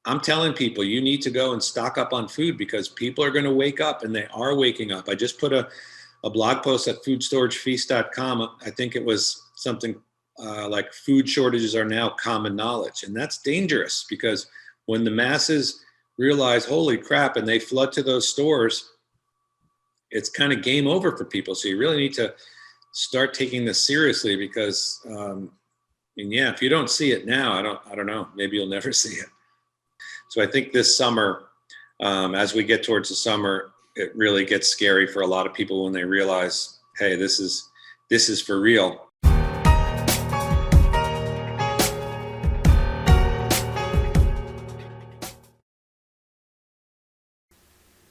I'm telling people you need to go and stock up on food because people are going to wake up, and they are waking up. I just put a blog post at foodstoragefeast.com. I think it was something like food shortages are now common knowledge. And that's dangerous because when the masses realize, holy crap, and they flood to those stores, it's kind of game over for people. So you really need to start taking this seriously because, if you don't see it now, I don't know, maybe you'll never see it. So I think this summer, as we get towards the summer, it really gets scary for a lot of people when they realize, hey, this is for real.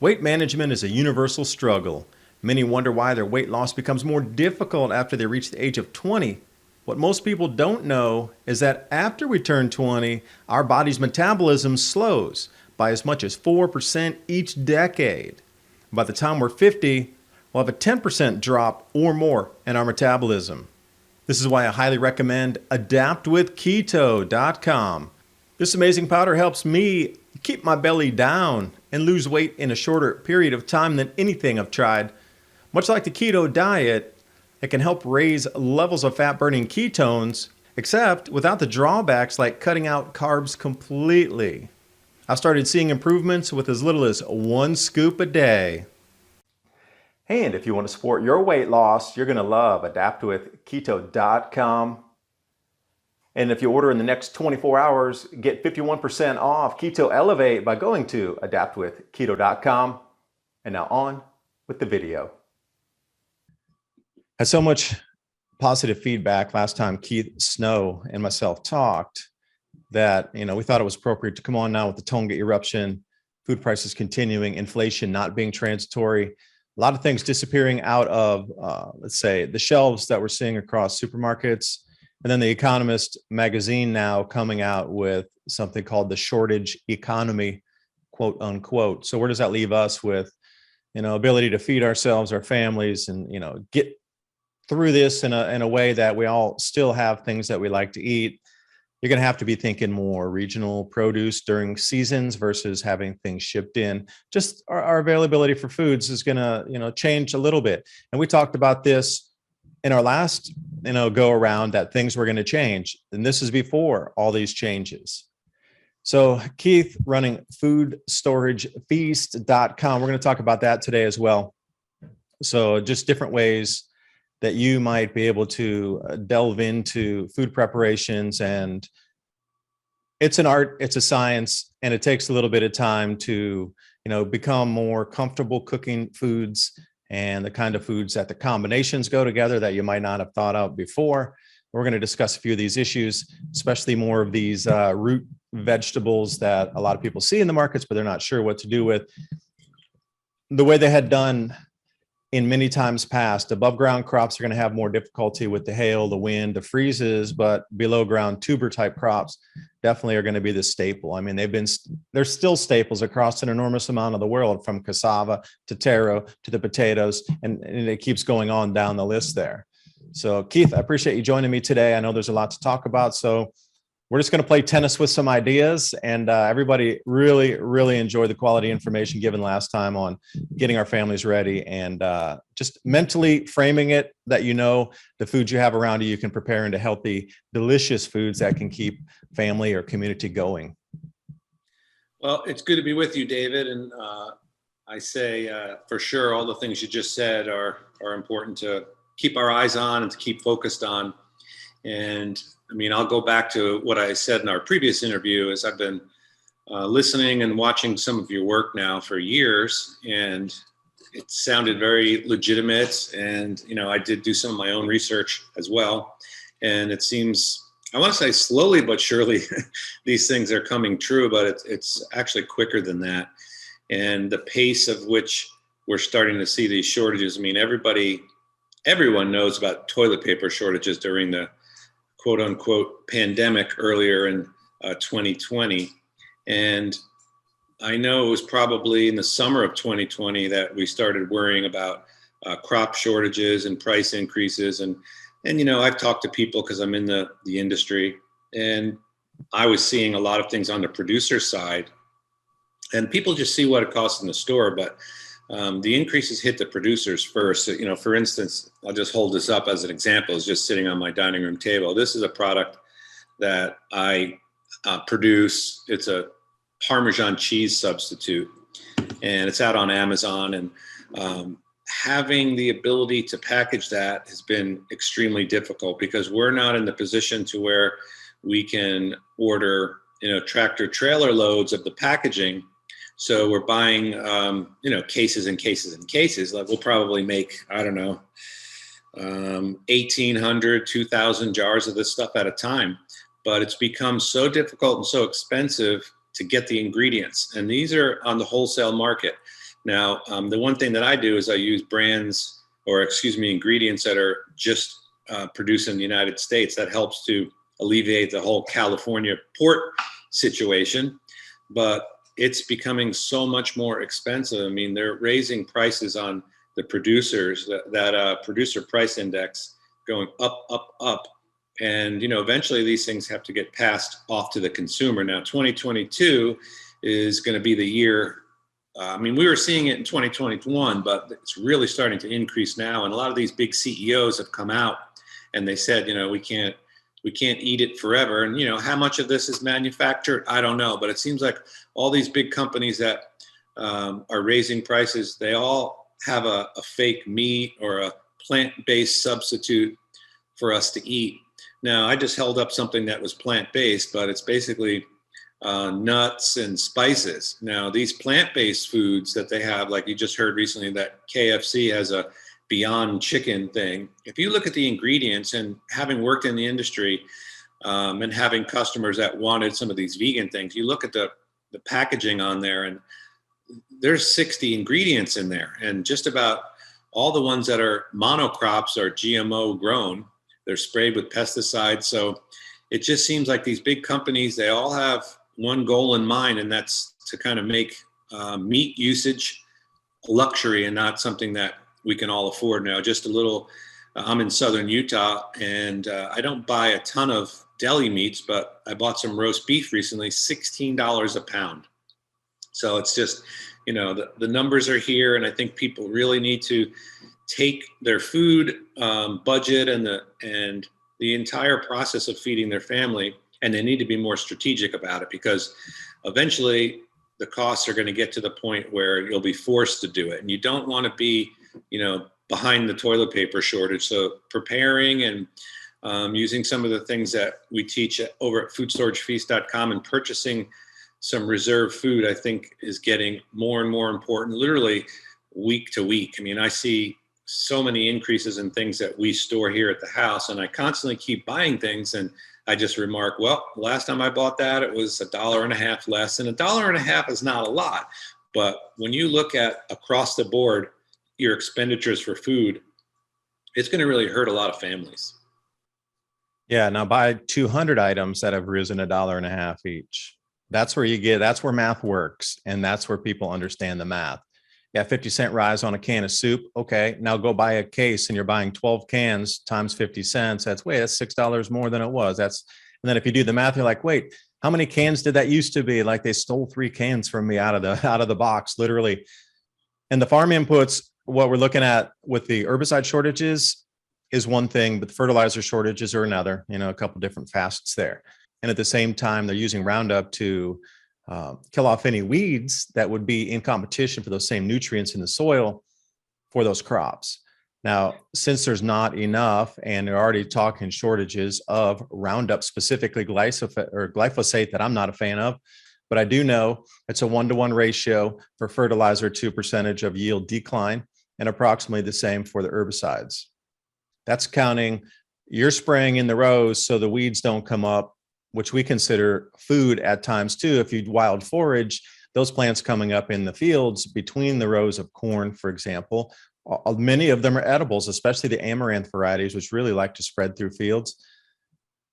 Weight management is a universal struggle. Many wonder why their weight loss becomes more difficult after they reach the age of 20. What most people don't know is that after we turn 20, our body's metabolism slows by as much as 4% each decade. By the time we're 50, we'll have a 10% drop or more in our metabolism. This is why I highly recommend adaptwithketo.com. This amazing powder helps me keep my belly down and lose weight in a shorter period of time than anything I've tried. Much like the keto diet, it can help raise levels of fat-burning ketones, except without the drawbacks like cutting out carbs completely. I started seeing improvements with as little as 1 scoop a day. And if you want to support your weight loss, you're going to love adaptwithketo.com. And if you order in the next 24 hours, get 51% off Keto Elevate by going to adaptwithketo.com. And now on with the video. Had so much positive feedback last time Keith Snow and myself talked that, we thought it was appropriate to come on now with the Tone Gate eruption, food prices continuing, inflation not being transitory, a lot of things disappearing out of, let's say, the shelves that we're seeing across supermarkets. And then the Economist magazine now coming out with something called the shortage economy, quote unquote. So where does that leave us with, ability to feed ourselves, our families, and, get through this in a way that we all still have things that we like to eat? You're going to have to be thinking more regional produce during seasons versus having things shipped in. Just our availability for foods is going to, change a little bit. And we talked about this in our last, go around, that things were going to change. And this is before all these changes. So Keith running foodstoragefeast.com. We're going to talk about that today as well. So just different ways that you might be able to delve into food preparations. And it's an art, it's a science, and it takes a little bit of time to, become more comfortable cooking foods and the kind of foods that the combinations go together that you might not have thought of before. We're going to discuss a few of these issues, especially more of these root vegetables that a lot of people see in the markets, but they're not sure what to do with. The way they had done in many times past, above ground crops are going to have more difficulty with the hail, the wind, the freezes, but below ground tuber type crops definitely are going to be the staple. I mean, they're still staples across an enormous amount of the world, from cassava to taro to the potatoes, and it keeps going on down the list there. So Keith, I appreciate you joining me today. I know there's a lot to talk about, so we're just going to play tennis with some ideas, and everybody really enjoyed the quality information given last time on getting our families ready and just mentally framing it that the foods you have around you can prepare into healthy, delicious foods that can keep family or community going. Well, it's good to be with you, David. And I say for sure all the things you just said are important to keep our eyes on and to keep focused on. And I'll go back to what I said in our previous interview, is I've been listening and watching some of your work now for years, and it sounded very legitimate. And, I did do some of my own research as well. And it seems, I want to say slowly but surely, these things are coming true, but it's actually quicker than that. And the pace of which we're starting to see these shortages. Everyone knows about toilet paper shortages during the quote unquote pandemic earlier in 2020. And I know it was probably in the summer of 2020 that we started worrying about crop shortages and price increases. And I've talked to people because I'm in the industry, and I was seeing a lot of things on the producer side, and people just see what it costs in the store, but the increases hit the producers first. So, for instance, I'll just hold this up as an example. It's just sitting on my dining room table. This is a product that I produce. It's a Parmesan cheese substitute, and it's out on Amazon. And having the ability to package that has been extremely difficult because we're not in the position to where we can order, tractor trailer loads of the packaging. So we're buying, cases and cases and cases. Like we'll probably make, I don't know, 1,800, 2,000 jars of this stuff at a time. But it's become so difficult and so expensive to get the ingredients. And these are on the wholesale market. Now, the one thing that I do is I use ingredients that are just produced in the United States. That helps to alleviate the whole California port situation. But it's becoming so much more expensive. I mean, they're raising prices on the producers, that producer price index going up, up, up. And, eventually these things have to get passed off to the consumer. Now, 2022 is going to be the year. We were seeing it in 2021, but it's really starting to increase now. And a lot of these big CEOs have come out and they said, we can't eat it forever. And, how much of this is manufactured? I don't know. But it seems like all these big companies that are raising prices, they all have a fake meat or a plant-based substitute for us to eat. Now, I just held up something that was plant-based, but it's basically nuts and spices. Now, these plant-based foods that they have, like you just heard recently that KFC has a Beyond Chicken thing. If you look at the ingredients, and having worked in the industry and having customers that wanted some of these vegan things, you look at the packaging on there and there's 60 ingredients in there. And just about all the ones that are monocrops are GMO grown. They're sprayed with pesticides. So it just seems like these big companies, they all have one goal in mind, and that's to kind of make meat usage a luxury and not something that we can all afford. Now, just a little, I'm in southern Utah, and I don't buy a ton of deli meats, but I bought some roast beef recently, $16 a pound. So it's just, the numbers are here, and I think people really need to take their food budget and the entire process of feeding their family, and they need to be more strategic about it, because eventually the costs are going to get to the point where you'll be forced to do it, and you don't want to be, behind the toilet paper shortage. So preparing and using some of the things that we teach over at foodstoragefeast.com and purchasing some reserve food, I think is getting more and more important, literally week to week. I see so many increases in things that we store here at the house, and I constantly keep buying things, and I just remark, well, last time I bought that, it was $1.50 less, and $1.50 is not a lot. But when you look at across the board, your expenditures for food, it's going to really hurt a lot of families. Yeah. Now buy 200 items that have risen $1.50 each. That's where math works. And that's where people understand the math. Yeah. 50-cent rise on a can of soup. Okay. Now go buy a case, and you're buying 12 cans times 50 cents. That's $6 more than it was. And then if you do the math, you're like, wait, how many cans did that used to be? Like they stole 3 cans from me out of the box, literally. And the farm inputs, what we're looking at with the herbicide shortages is one thing, but the fertilizer shortages are another, a couple different facets there. And at the same time, they're using Roundup to kill off any weeds that would be in competition for those same nutrients in the soil for those crops. Now, since there's not enough, and they're already talking shortages of Roundup, specifically glyphosate that I'm not a fan of, but I do know it's a 1-to-1 ratio for fertilizer to percentage of yield decline, and approximately the same for the herbicides. That's counting you're spraying in the rows so the weeds don't come up, which we consider food at times too. If you wild forage, those plants coming up in the fields between the rows of corn, for example, many of them are edibles, especially the amaranth varieties, which really like to spread through fields.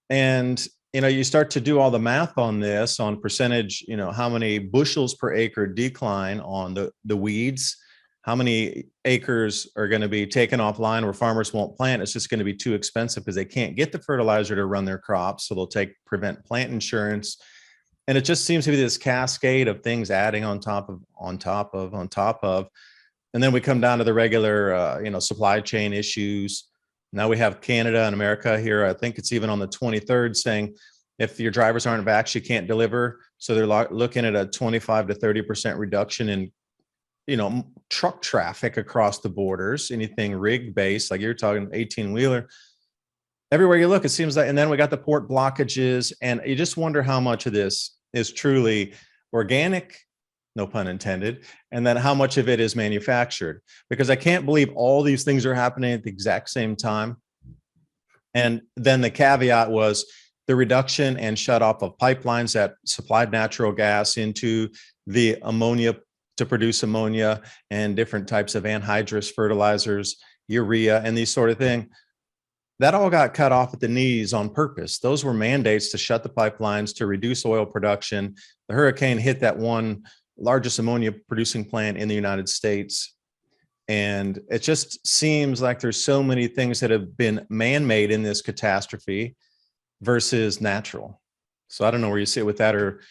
And you start to do all the math on this, on percentage, how many bushels per acre decline on the weeds how many acres are going to be taken offline where farmers won't plant. It's just going to be too expensive because they can't get the fertilizer to run their crops. So they'll prevent plant insurance. And it just seems to be this cascade of things adding on top of, on top of, on top of. And then we come down to the regular, supply chain issues. Now we have Canada and America here. I think it's even on the 23rd saying, if your drivers aren't vaxxed, you can't deliver. So they're looking at a 25 to 30% reduction in, truck traffic across the borders, anything rig based, like you're talking 18-wheeler. Everywhere you look, it seems like, and then we got the port blockages, and you just wonder how much of this is truly organic, no pun intended, and then how much of it is manufactured, because I can't believe all these things are happening at the exact same time. And then the caveat was the reduction and shut off of pipelines that supplied natural gas into the ammonia to produce ammonia and different types of anhydrous fertilizers, urea, and these sort of things. That all got cut off at the knees on purpose. Those were mandates to shut the pipelines, to reduce oil production. The hurricane hit that one largest ammonia producing plant in the United States. And it just seems like there's so many things that have been man-made in this catastrophe versus natural. So I don't know where you sit with that, or,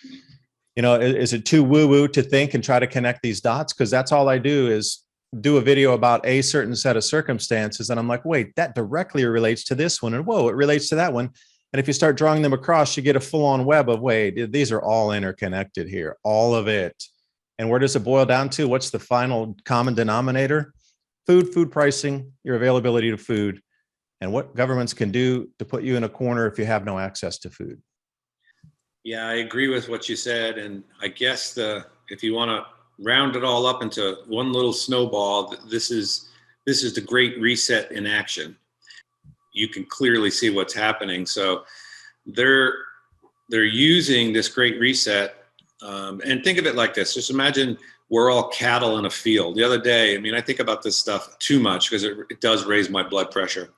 is it too woo-woo to think and try to connect these dots? Because that's all I do is do a video about a certain set of circumstances. And I'm like, wait, that directly relates to this one. And whoa, it relates to that one. And if you start drawing them across, you get a full-on web of, wait, these are all interconnected here, all of it. And where does it boil down to? What's the final common denominator? Food pricing, your availability to food, and what governments can do to put you in a corner if you have no access to food. Yeah, I agree with what you said. And I guess if you want to round it all up into one little snowball, this is the Great Reset in action. You can clearly see what's happening. So they're using this Great Reset, and think of it like this. Just imagine we're all cattle in a field. The other day, I think about this stuff too much because it does raise my blood pressure.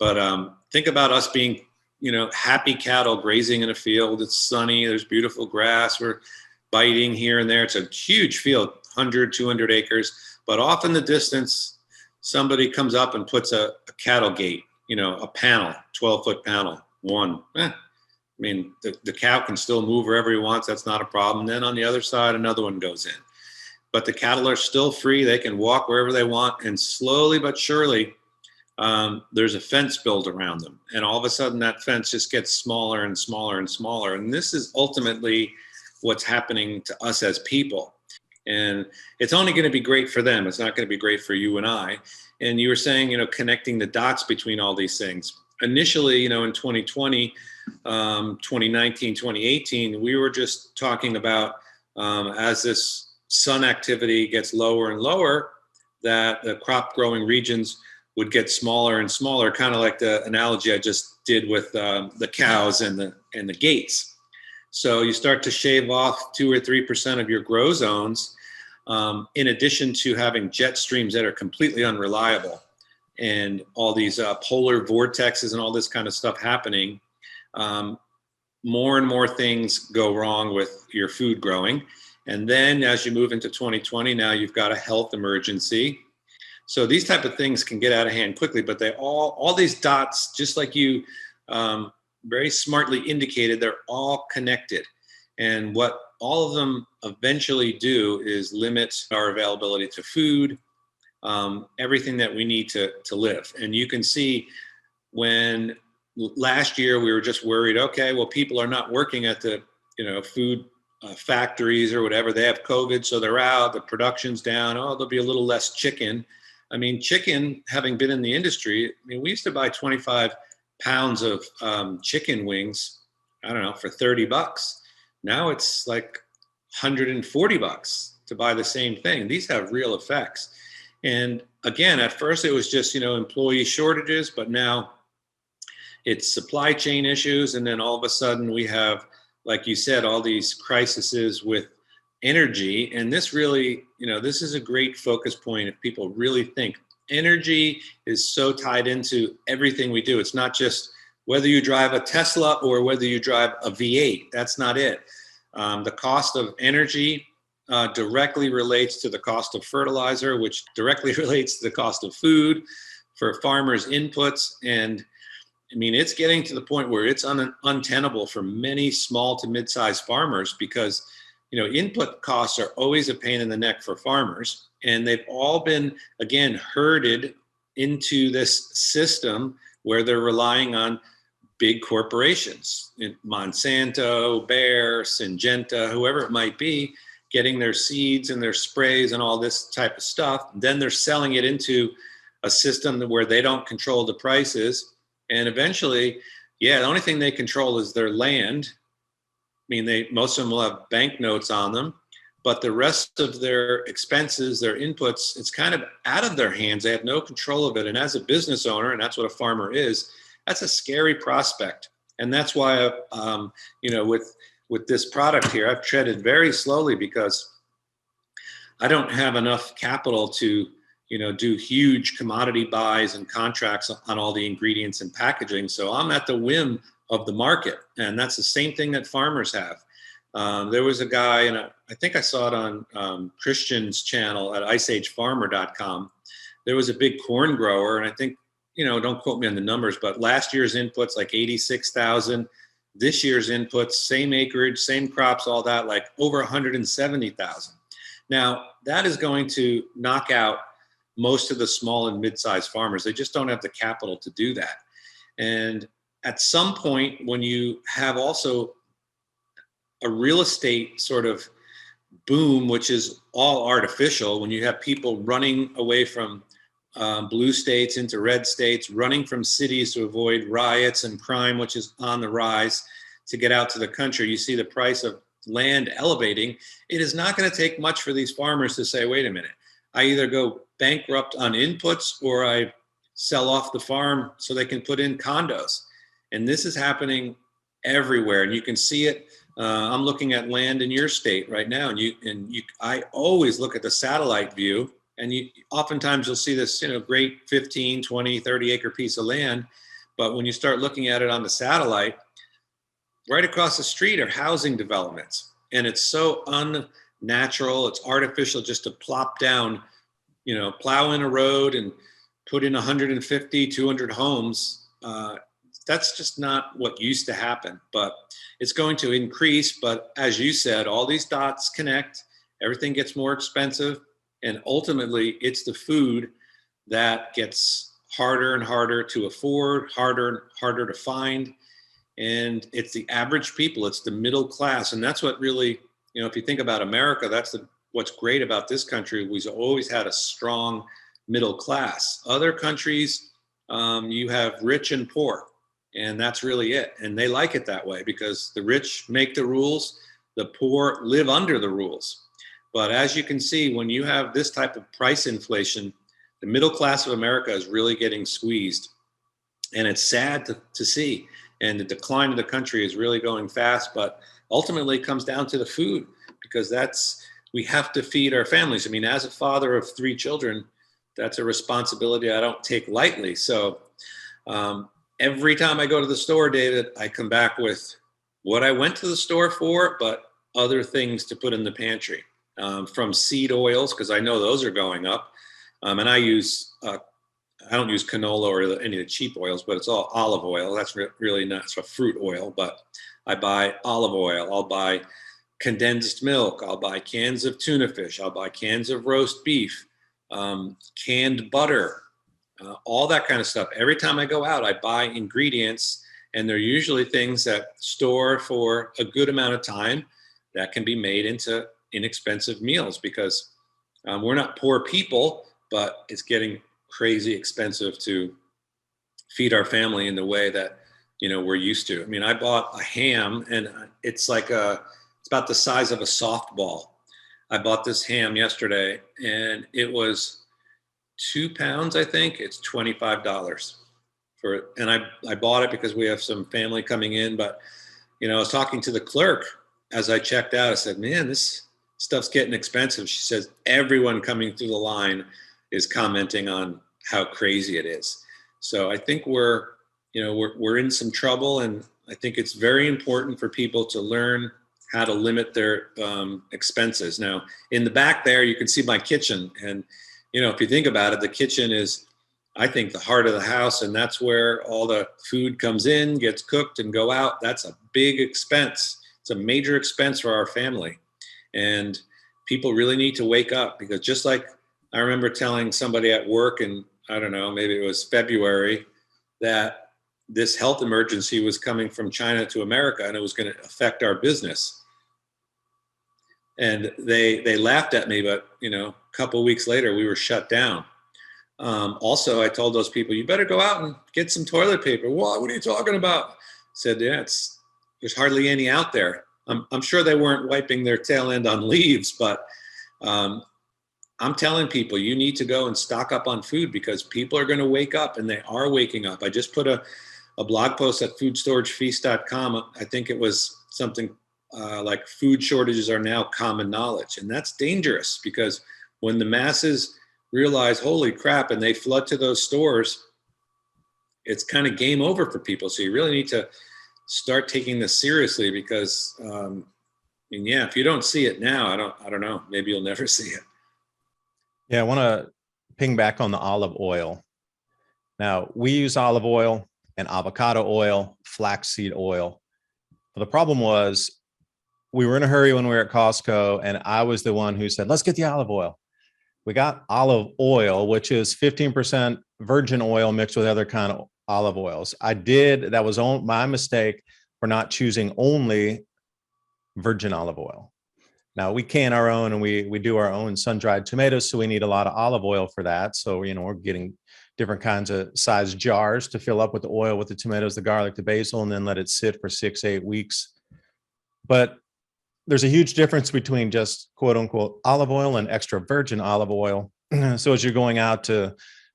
But think about us being, happy cattle grazing in a field. It's sunny. There's beautiful grass. We're biting here and there. It's a huge field, 100, 200 acres. But off in the distance, somebody comes up and puts a cattle gate, a panel, 12-foot panel, one. The cow can still move wherever he wants. That's not a problem. And then on the other side, another one goes in. But the cattle are still free. They can walk wherever they want. And slowly but surely, there's a fence built around them. And all of a sudden, that fence just gets smaller and smaller and smaller. And this is ultimately what's happening to us as people. And it's only going to be great for them. It's not going to be great for you and I. And you were saying, connecting the dots between all these things. Initially, in 2020, 2019, 2018, we were just talking about as this sun activity gets lower and lower, that the crop growing regions would get smaller and smaller, kind of like the analogy I just did with the cows and the gates. So you start to shave off 2 or 3% of your grow zones, in addition to having jet streams that are completely unreliable, and all these polar vortexes and all this kind of stuff happening. More and more things go wrong with your food growing. And then as you move into 2020, now you've got a health emergency. So these type of things can get out of hand quickly, but they all these dots, just like you very smartly indicated, they're all connected. And what all of them eventually do is limit our availability to food, everything that we need to live. And you can see when last year we were just worried, okay, well, people are not working at the food factories or whatever. They have COVID, so they're out, the production's down. Oh, there'll be a little less chicken. Chicken, having been in the industry, we used to buy 25 pounds of chicken wings, I don't know, for $30. Now it's like $140 to buy the same thing. These have real effects. And again, at first it was just, employee shortages, but now it's supply chain issues. And then all of a sudden we have, like you said, all these crises with energy. And this really, this is a great focus point if people really think. Energy is so tied into everything we do. It's not just whether you drive a Tesla or whether you drive a V8. That's not it. The cost of energy directly relates to the cost of fertilizer, which directly relates to the cost of food for farmers' inputs. And I mean, it's getting to the point where it's untenable for many small to mid-sized farmers because, you know, input costs are always a pain in the neck for farmers. And they've all been, again, herded into this system where they're relying on big corporations, Monsanto, Bayer, Syngenta, whoever it might be, getting their seeds and their sprays and all this type of stuff. Then they're selling it into a system where they don't control the prices. And eventually, yeah, the only thing they control is their land. I mean, most of them will have banknotes on them, but the rest of their expenses, their inputs, it's kind of out of their hands. They have no control of it. And as a business owner, and that's what a farmer is, that's a scary prospect. And that's why, you know, with this product here, I've treaded very slowly because I don't have enough capital to, you know, do huge commodity buys and contracts on all the ingredients and packaging. So I'm at the whim of the market. And that's the same thing that farmers have. There was a guy, and I think I saw it on Christian's channel at iceagefarmer.com. There was a big corn grower, and I think, you know, don't quote me on the numbers, but last year's inputs like 86,000. This year's inputs, same acreage, same crops, all that, like over 170,000. Now, that is going to knock out most of the small and mid-sized farmers. They just don't have the capital to do that. And at some point, when you have also a real estate sort of boom, which is all artificial, when you have people running away from blue states into red states, running from cities to avoid riots and crime, which is on the rise, to get out to the country, you see the price of land elevating. It is not going to take much for these farmers to say, wait a minute, I either go bankrupt on inputs or I sell off the farm so they can put in condos. And this is happening everywhere. And you can see it. I'm looking at land in your state right now. I always look at the satellite view, and oftentimes you'll see this, you know, great 15, 20, 30 acre piece of land. But when you start looking at it on the satellite, right across the street are housing developments. And it's so unnatural. It's artificial just to plop down, you know, plow in a road and put in 150, 200 homes. That's just not what used to happen, but it's going to increase. But as you said, all these dots connect, everything gets more expensive. And ultimately, it's the food that gets harder and harder to afford, harder and harder to find. And it's the average people, it's the middle class. And that's what really, you know, if you think about America, what's great about this country. We've always had a strong middle class. Other countries, you have rich and poor, and that's really it. And they like it that way because the rich make the rules, the poor live under the rules. But as you can see, when you have this type of price inflation, the middle class of America is really getting squeezed. And it's sad to see. And the decline of the country is really going fast, but ultimately it comes down to the food because we have to feed our families. I mean, as a father of 3 children, that's a responsibility I don't take lightly. So every time I go to the store, David, I come back with what I went to the store for, but other things to put in the pantry. From seed oils, because I know those are going up. And I don't use canola or any of the cheap oils, but it's all olive oil. That's really not, it's a fruit oil, but I buy olive oil. I'll buy condensed milk. I'll buy cans of tuna fish. I'll buy cans of roast beef, canned butter, all that kind of stuff. Every time I go out, I buy ingredients, and they're usually things that store for a good amount of time that can be made into inexpensive meals because we're not poor people, but it's getting crazy expensive to feed our family in the way that, you know, we're used to. I mean, I bought a ham, and it's about the size of a softball. I bought this ham yesterday, and it was 2 pounds, I think. It's $25 for it. And I bought it because we have some family coming in, but, you know, I was talking to the clerk as I checked out. I said, man, this stuff's getting expensive. She says, everyone coming through the line is commenting on how crazy it is. So I think we're in some trouble. And I think it's very important for people to learn how to limit their expenses. Now, in the back there, you can see my kitchen. And, if you think about it, the kitchen is, I think, the heart of the house. And that's where all the food comes in, gets cooked, and go out. That's a big expense. It's a major expense for our family. And people really need to wake up, because just like I remember telling somebody at work, and I don't know, maybe it was February, that this health emergency was coming from China to America and it was going to affect our business. And they laughed at me, but a couple of weeks later we were shut down. Also, I told those people, you better go out and get some toilet paper. What are you talking about? I said, yeah, there's hardly any out there. I'm sure they weren't wiping their tail end on leaves, but I'm telling people, you need to go and stock up on food, because people are going to wake up, and they are waking up. I just put a blog post at foodstoragefeast.com. I think it was something like food shortages are now common knowledge. And that's dangerous, because when the masses realize, holy crap, and they flood to those stores, it's kind of game over for people. So you really need to start taking this seriously, because if you don't see it now, I don't know, maybe you'll never see it. Yeah, I want to ping back on the olive oil. Now, we use olive oil and avocado oil, flaxseed oil. But the problem was, we were in a hurry when we were at Costco, and I was the one who said, let's get the olive oil. We got olive oil, which is 15% virgin oil mixed with other kind of olive oils. That was my mistake for not choosing only virgin olive oil. Now, we can our own, and we do our own sun-dried tomatoes, so we need a lot of olive oil for that. So, we're getting different kinds of size jars to fill up with the oil, with the tomatoes, the garlic, the basil, and then let it sit for 6-8 weeks. But there's a huge difference between just quote unquote olive oil and extra virgin olive oil. So as you're going out to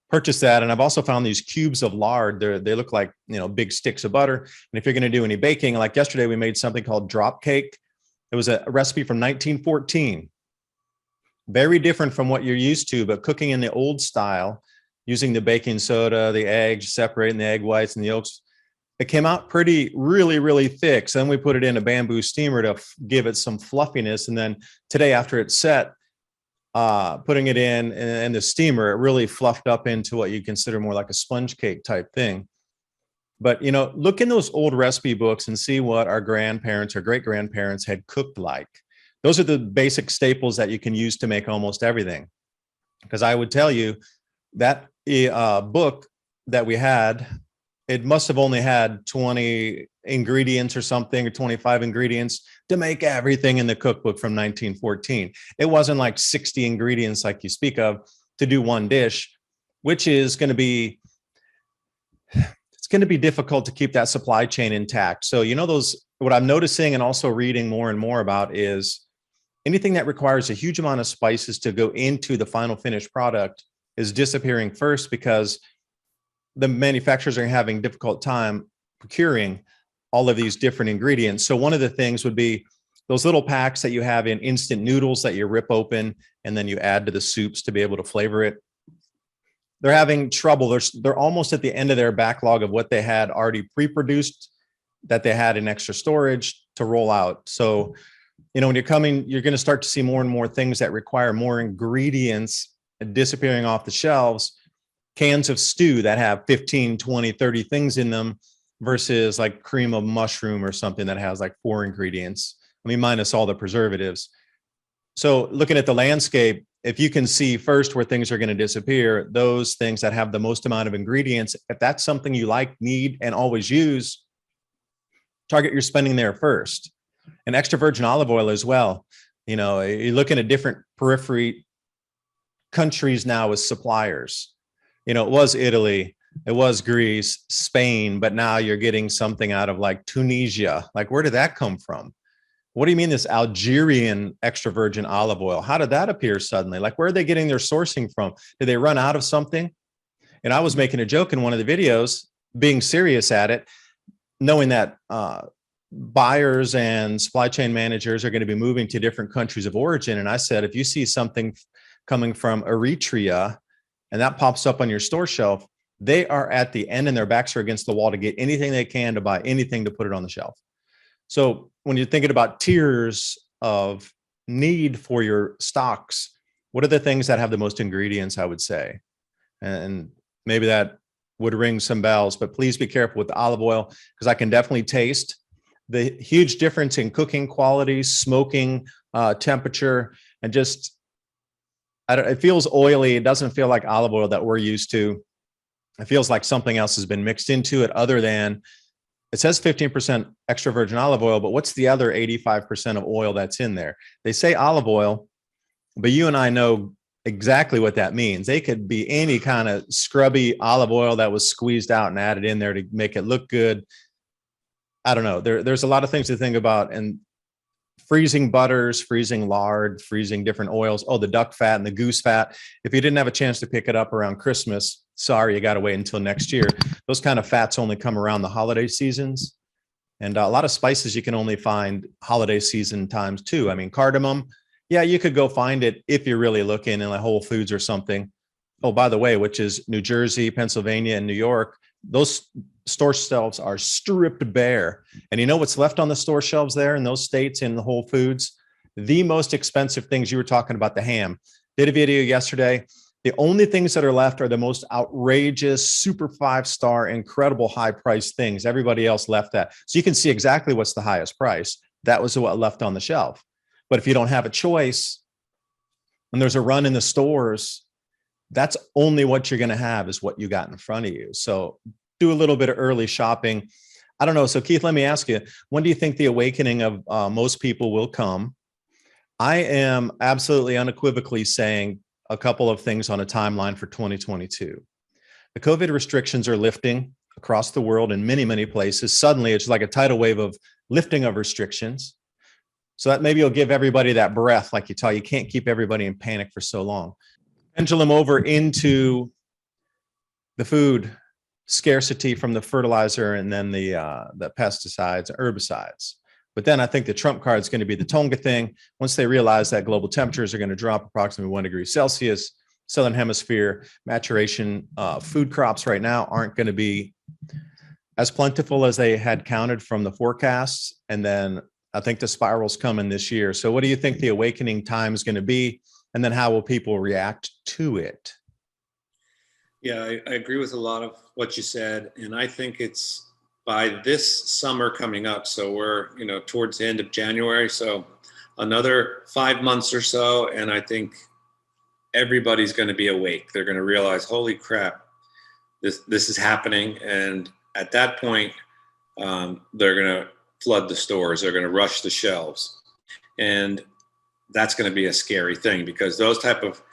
purchase that, and I've also found these cubes of lard, they look like, big sticks of butter. And if you're going to do any baking, like yesterday, we made something called drop cake. It was a recipe from 1914. Very different from what you're used to, but cooking in the old style, using the baking soda, the eggs, separating the egg whites and the yolks. It came out really, really thick. So then we put it in a bamboo steamer to give it some fluffiness. And then today, after it's set, putting it in the steamer, it really fluffed up into what you consider more like a sponge cake type thing. But, look in those old recipe books and see what our grandparents or great grandparents had cooked like. Those are the basic staples that you can use to make almost everything. Because I would tell you that book that we had, it must have only had 20 ingredients or something, or 25 ingredients to make everything in the cookbook from 1914. It wasn't like 60 ingredients like you speak of to do one dish, which is going to be difficult to keep that supply chain intact. So, what I'm noticing and also reading more and more about is anything that requires a huge amount of spices to go into the final finished product is disappearing first, because the manufacturers are having a difficult time procuring all of these different ingredients. So one of the things would be those little packs that you have in instant noodles that you rip open and then you add to the soups to be able to flavor it. They're having trouble. They're almost at the end of their backlog of what they had already pre-produced that they had in extra storage to roll out. So, when you're going to start to see more and more things that require more ingredients disappearing off the shelves. Cans of stew that have 15, 20, 30 things in them versus like cream of mushroom or something that has like 4 ingredients. Minus all the preservatives. So looking at the landscape, if you can see first where things are going to disappear, those things that have the most amount of ingredients, if that's something you like, need, and always use, target your spending there first. And extra virgin olive oil as well. You're looking at different periphery countries now as suppliers. It was Italy, it was Greece, Spain, but now you're getting something out of like Tunisia. Like, where did that come from? What do you mean this Algerian extra virgin olive oil? How did that appear suddenly? Like, where are they getting their sourcing from? Did they run out of something? And I was making a joke in one of the videos, being serious at it, knowing that buyers and supply chain managers are going to be moving to different countries of origin. And I said, if you see something coming from Eritrea and that pops up on your store shelf, they are at the end and their backs are against the wall to get anything they can to buy anything to put it on the shelf. So when you're thinking about tiers of need for your stocks, what are the things that have the most ingredients, I would say? And maybe that would ring some bells, but please be careful with the olive oil, because I can definitely taste the huge difference in cooking quality, smoking temperature, and just, it feels oily. It doesn't feel like olive oil that we're used to. It feels like something else has been mixed into it other than, it says 15% extra virgin olive oil, but what's the other 85% of oil that's in there? They say olive oil, but you and I know exactly what that means. They could be any kind of scrubby olive oil that was squeezed out and added in there to make it look good. I don't know. There's a lot of things to think about, and freezing butters, freezing lard, freezing different oils. Oh, the duck fat and the goose fat. If you didn't have a chance to pick it up around Christmas, sorry, you got to wait until next year. Those kind of fats only come around the holiday seasons. And a lot of spices you can only find holiday season times too. I mean, cardamom, yeah, you could go find it if you're really looking in like Whole Foods or something. Oh, by the way, which is New Jersey, Pennsylvania, and New York, those store shelves are stripped bare. And you know what's left on the store shelves there in those states in the Whole Foods? The most expensive things. You were talking about the ham. Did a video yesterday. The only things that are left are the most outrageous, super 5-star, incredible high price things. Everybody else left that. So you can see exactly what's the highest price. That was what left on the shelf. But if you don't have a choice and there's a run in the stores, that's only what you're going to have is what you got in front of you. So do a little bit of early shopping. I don't know. So Keith, let me ask you, when do you think the awakening of most people will come? I am absolutely unequivocally saying a couple of things on a timeline for 2022. The COVID restrictions are lifting across the world in many, many places. Suddenly, it's like a tidal wave of lifting of restrictions. So that maybe you'll give everybody that breath, like you can't keep everybody in panic for so long. Pendulum over into the food scarcity from the fertilizer and then the pesticides, herbicides. But then I think the trump card is going to be the Tonga thing. Once they realize that global temperatures are going to drop approximately 1 degree Celsius, Southern Hemisphere maturation food crops right now aren't going to be as plentiful as they had counted from the forecasts. And then I think the spiral's coming this year. So what do you think the awakening time is going to be? And then how will people react to it? Yeah, I agree with a lot of what you said. And I think it's by this summer coming up. So we're, towards the end of January. So another 5 months or so. And I think everybody's going to be awake. They're going to realize, holy crap, this is happening. And at that point, they're going to flood the stores. They're going to rush the shelves. And that's going to be a scary thing, because those type of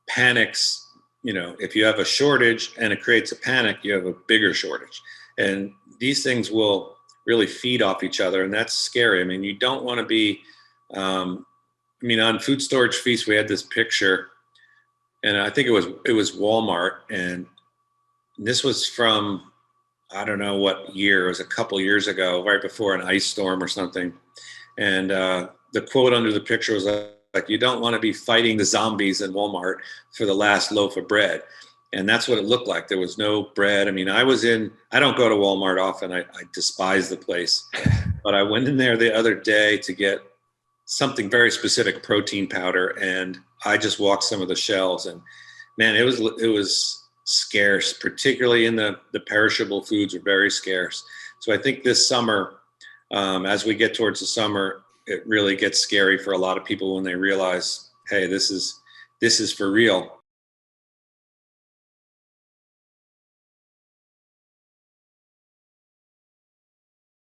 panics, if you have a shortage and it creates a panic, you have a bigger shortage. And these things will really feed off each other. And that's scary. I mean, you don't want to be, on Food Storage Feast, we had this picture, and I think it was Walmart. And this was from, I don't know what year, it was a couple years ago, right before an ice storm or something. And the quote under the picture was like, you don't want to be fighting the zombies in Walmart for the last loaf of bread. And that's what it looked like. There was no bread. I mean, I don't go to Walmart often. I despise the place. But I went in there the other day to get something very specific, protein powder. And I just walked some of the shelves, and man, it was scarce, particularly in the perishable foods are very scarce. So I think this summer, as we get towards the summer, it really gets scary for a lot of people when they realize, hey, this is for real.